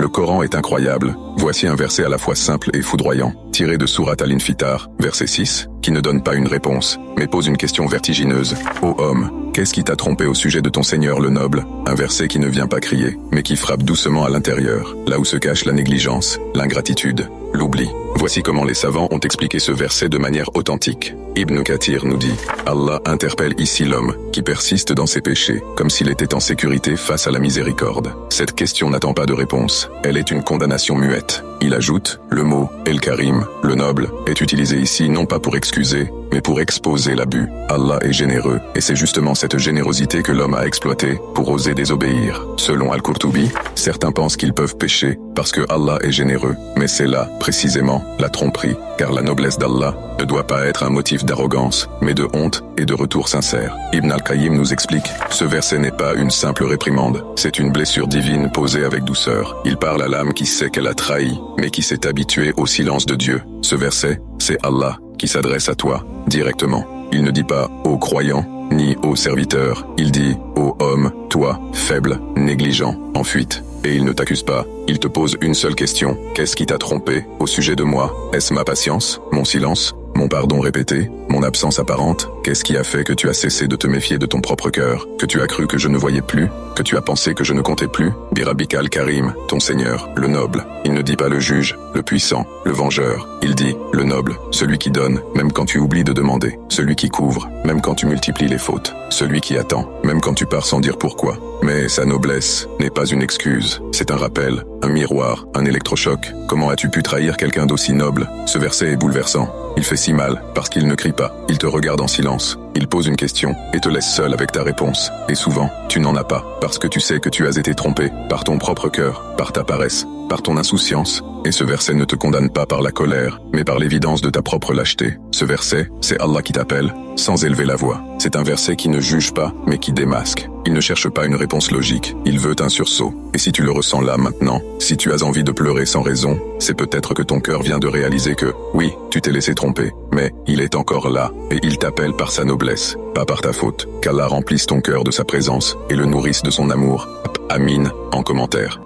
Le Coran est incroyable. Voici un verset à la fois simple et foudroyant, tiré de Surat Al-Infitar, verset 6, qui ne donne pas une réponse, mais pose une question vertigineuse. Ô homme, qu'est-ce qui t'a trompé au sujet de ton Seigneur le noble? Un verset qui ne vient pas crier, mais qui frappe doucement à l'intérieur, là où se cache la négligence, l'ingratitude, l'oubli. Voici comment les savants ont expliqué ce verset de manière authentique. Ibn Kathir nous dit, Allah interpelle ici l'homme, qui persiste dans ses péchés, comme s'il était en sécurité face à la miséricorde. Cette question n'attend pas de réponse, elle est une condamnation muette. Il ajoute, le mot « El-Karim », le noble, est utilisé ici non pas pour excuser, mais pour exposer l'abus. Allah est généreux, et c'est justement cette générosité que l'homme a exploitée pour oser désobéir. Selon Al-Qurtubi, certains pensent qu'ils peuvent pécher parce que Allah est généreux, mais c'est là, précisément, la tromperie, car la noblesse d'Allah ne doit pas être un motif d'arrogance, mais de honte et de retour sincère. Ibn al-Qayyim nous explique, ce verset n'est pas une simple réprimande, c'est une blessure divine posée avec douceur. Il parle à l'âme qui sait qu'elle a trahi, mais qui s'est habituée au silence de Dieu. Ce verset, c'est Allah qui s'adresse à toi, directement. Il ne dit pas « aux croyants », ni aux serviteurs, il dit « ô homme, toi, faible, négligent, en fuite ». Et il ne t'accuse pas, il te pose une seule question. Qu'est-ce qui t'a trompé au sujet de moi? Est-ce ma patience, mon silence, mon pardon répété, mon absence apparente? Qu'est-ce qui a fait que tu as cessé de te méfier de ton propre cœur? Que tu as cru que je ne voyais plus? Que tu as pensé que je ne comptais plus? Birabika al-Karim, ton Seigneur, le noble. Il ne dit pas le juge, le puissant, le vengeur. Il dit le noble, celui qui donne, même quand tu oublies de demander. Celui qui couvre, même quand tu multiplies les fautes. Celui qui attend, même quand tu pars sans dire pourquoi. Mais sa noblesse n'est pas une excuse. C'est un rappel, un miroir, un électrochoc. Comment as-tu pu trahir quelqu'un d'aussi noble? Ce verset est bouleversant. Il fait si mal, parce qu'il ne crie pas. Il te regarde en silence. Il pose une question, et te laisse seul avec ta réponse. Et souvent, tu n'en as pas, parce que tu sais que tu as été trompé, par ton propre cœur, par ta paresse, par ton insouciance. Et ce verset ne te condamne pas par la colère, mais par l'évidence de ta propre lâcheté. Ce verset, c'est Allah qui t'appelle, sans élever la voix. C'est un verset qui ne juge pas, mais qui démasque. Il ne cherche pas une réponse logique, il veut un sursaut. Et si tu le ressens là maintenant, si tu as envie de pleurer sans raison, c'est peut-être que ton cœur vient de réaliser que, oui, tu t'es laissé tromper, mais il est encore là, et il t'appelle par sa noblesse, pas par ta faute. Qu'Allah remplisse ton cœur de sa présence, et le nourrisse de son amour. Amin, en commentaire.